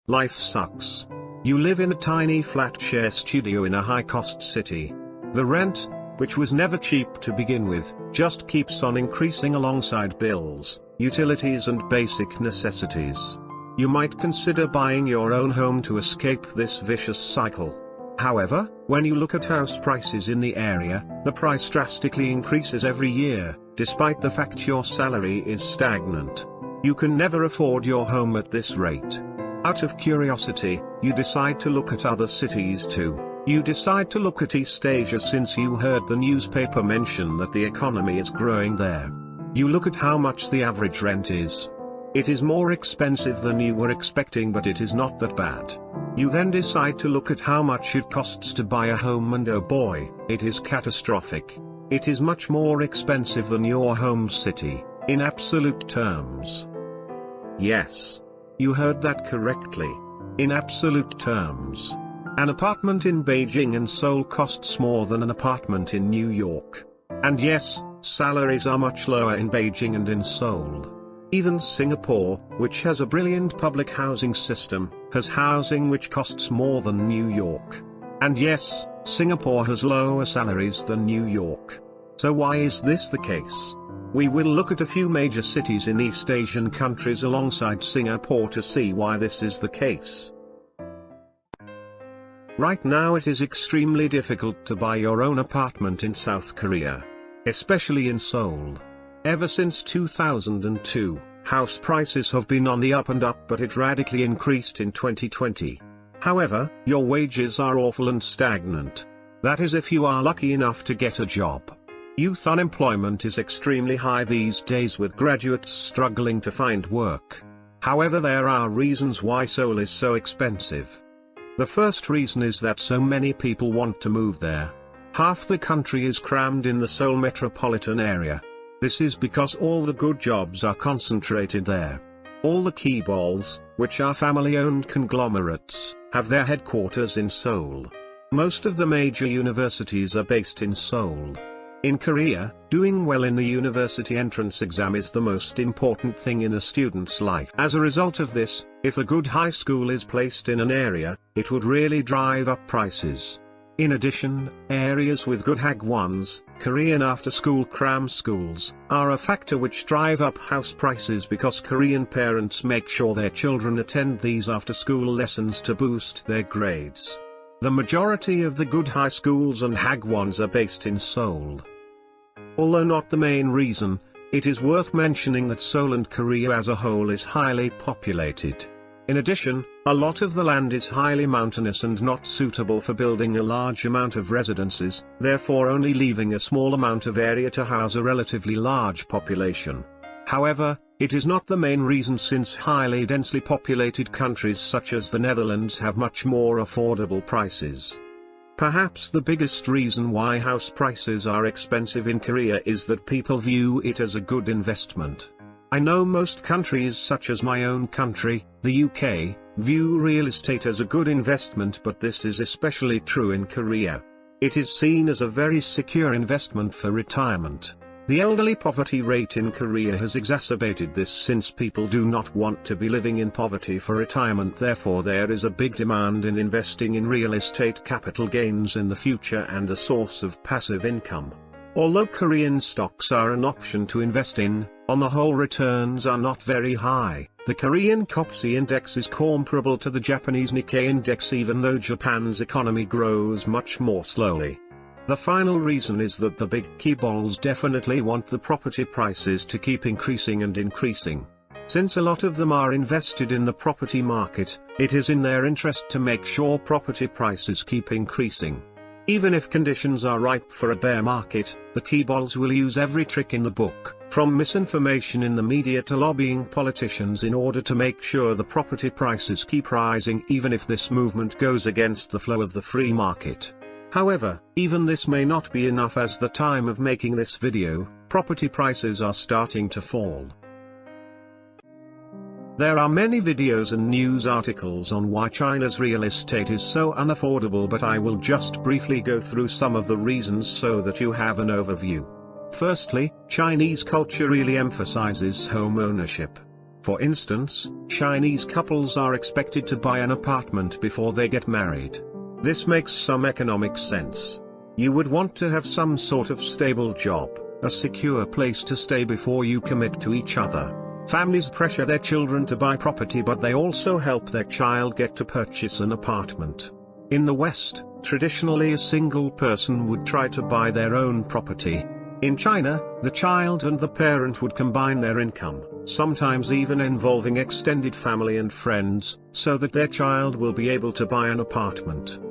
life sucks. You live in a tiny flat share studio in a high-cost city. The rent, which was never cheap to begin with, just keeps on increasing alongside bills, utilities and basic necessities. You might consider buying your own home to escape this vicious cycle. However, when you look at house prices in the area, the price drastically increases every year, despite the fact your salary is stagnant. You can never afford your home at this rate. Out of curiosity, you decide to look at other cities too. You decide to look at East Asia since you heard the newspaper mention that the economy is growing there. You look at how much the average rent is. It is more expensive than you were expecting, but it is not that bad. You then decide to look at how much it costs to buy a home, and oh boy, it is catastrophic. It is much more expensive than your home city, in absolute terms. Yes. You heard that correctly. In absolute terms. An apartment in Beijing and Seoul costs more than an apartment in New York. And yes, salaries are much lower in Beijing and in Seoul. Even Singapore, which has a brilliant public housing system, has housing which costs more than New York. And yes, Singapore has lower salaries than New York. So why is this the case? We will look at a few major cities in East Asian countries alongside Singapore to see why this is the case. Right now it is extremely difficult to buy your own apartment in South Korea. Especially in Seoul. Ever since 2002, house prices have been on the up and up, but it radically increased in 2020. However, your wages are awful and stagnant. That is if you are lucky enough to get a job. Youth unemployment is extremely high these days, with graduates struggling to find work. However, there are reasons why Seoul is so expensive. The first reason is that so many people want to move there. Half the country is crammed in the Seoul metropolitan area. This is because all the good jobs are concentrated there. All the keyballs, which are family-owned conglomerates, have their headquarters in Seoul. Most of the major universities are based in Seoul. In Korea, doing well in the university entrance exam is the most important thing in a student's life. As a result of this, if a good high school is placed in an area, it would really drive up prices. In addition, areas with good Hagwons, Korean after-school cram schools, are a factor which drive up house prices because Korean parents make sure their children attend these after-school lessons to boost their grades. The majority of the good high schools and Hagwons are based in Seoul. Although not the main reason, it is worth mentioning that Seoul and Korea as a whole is highly populated. In addition, a lot of the land is highly mountainous and not suitable for building a large amount of residences, therefore only leaving a small amount of area to house a relatively large population. However, it is not the main reason, since highly densely populated countries such as the Netherlands have much more affordable prices. Perhaps the biggest reason why house prices are expensive in Korea is that people view it as a good investment. I know most countries such as my own country, the UK, view real estate as a good investment, but this is especially true in Korea. It is seen as a very secure investment for retirement. The elderly poverty rate in Korea has exacerbated this, since people do not want to be living in poverty for retirement. Therefore there is a big demand in investing in real estate capital gains in the future and a source of passive income. Although Korean stocks are an option to invest in, on the whole returns are not very high. The Korean KOSPI index is comparable to the Japanese Nikkei index, even though Japan's economy grows much more slowly. The final reason is that the big keyballs definitely want the property prices to keep increasing and increasing. Since a lot of them are invested in the property market, it is in their interest to make sure property prices keep increasing. Even if conditions are ripe for a bear market, the keyballs will use every trick in the book, from misinformation in the media to lobbying politicians, in order to make sure the property prices keep rising, even if this movement goes against the flow of the free market. However, even this may not be enough, as the time of making this video, property prices are starting to fall. There are many videos and news articles on why China's real estate is so unaffordable, but I will just briefly go through some of the reasons so that you have an overview. Firstly, Chinese culture really emphasizes home ownership. For instance, Chinese couples are expected to buy an apartment before they get married. This makes some economic sense. You would want to have some sort of stable job, a secure place to stay before you commit to each other. Families pressure their children to buy property, but they also help their child get to purchase an apartment. In the West, traditionally a single person would try to buy their own property. In China, the child and the parent would combine their income, sometimes even involving extended family and friends, so that their child will be able to buy an apartment.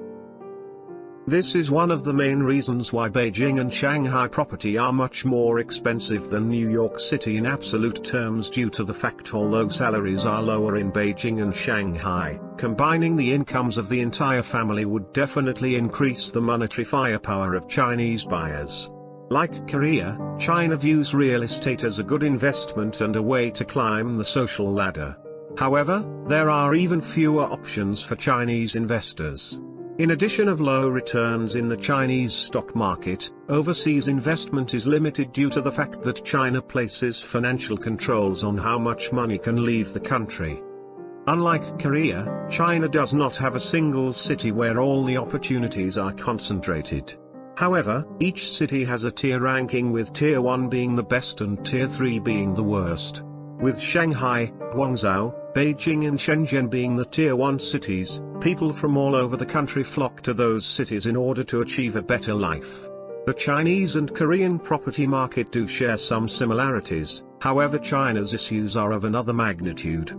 This is one of the main reasons why Beijing and Shanghai property are much more expensive than New York City in absolute terms, due to the fact although salaries are lower in Beijing and Shanghai, combining the incomes of the entire family would definitely increase the monetary firepower of Chinese buyers. Like Korea, China views real estate as a good investment and a way to climb the social ladder. However, there are even fewer options for Chinese investors. In addition of low returns in the Chinese stock market, overseas investment is limited due to the fact that China places financial controls on how much money can leave the country. Unlike Korea, China does not have a single city where all the opportunities are concentrated. However, each city has a tier ranking, with Tier 1 being the best and Tier 3 being the worst. With Shanghai, Guangzhou, Beijing and Shenzhen being the Tier 1 cities, people from all over the country flock to those cities in order to achieve a better life. The Chinese and Korean property market do share some similarities, however China's issues are of another magnitude.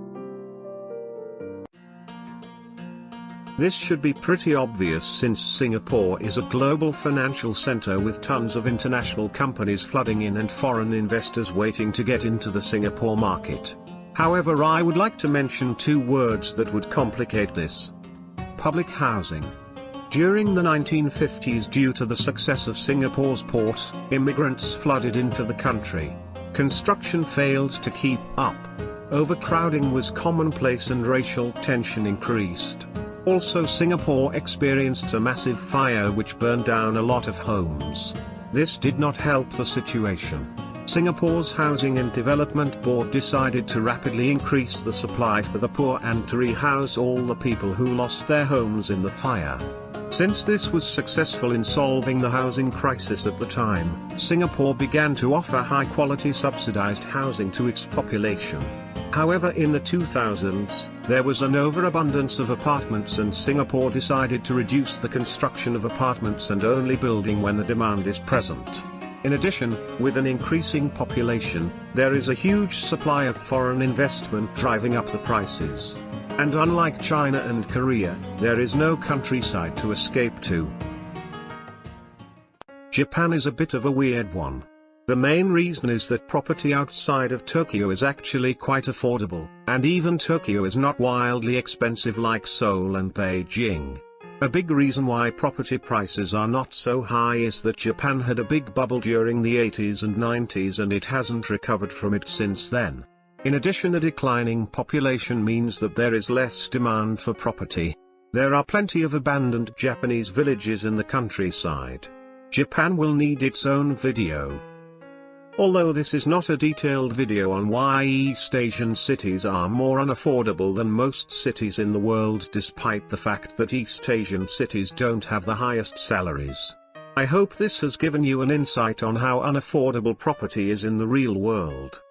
This should be pretty obvious since Singapore is a global financial center with tons of international companies flooding in and foreign investors waiting to get into the Singapore market. However, I would like to mention two words that would complicate this. Public housing. During the 1950s, due to the success of Singapore's port, immigrants flooded into the country. Construction failed to keep up. Overcrowding was commonplace and racial tension increased. Also, Singapore experienced a massive fire which burned down a lot of homes. This did not help the situation. Singapore's Housing and Development Board decided to rapidly increase the supply for the poor and to rehouse all the people who lost their homes in the fire. Since this was successful in solving the housing crisis at the time, Singapore began to offer high-quality subsidized housing to its population. However, in the 2000s, there was an overabundance of apartments and Singapore decided to reduce the construction of apartments and only building when the demand is present. In addition, with an increasing population, there is a huge supply of foreign investment driving up the prices. And unlike China and Korea, there is no countryside to escape to. Japan is a bit of a weird one. The main reason is that property outside of Tokyo is actually quite affordable, and even Tokyo is not wildly expensive like Seoul and Beijing. A big reason why property prices are not so high is that Japan had a big bubble during the 80s and 90s and it hasn't recovered from it since then. In addition, a declining population means that there is less demand for property. There are plenty of abandoned Japanese villages in the countryside. Japan will need its own video. Although this is not a detailed video on why East Asian cities are more unaffordable than most cities in the world, despite the fact that East Asian cities don't have the highest salaries. I hope this has given you an insight on how unaffordable property is in the real world.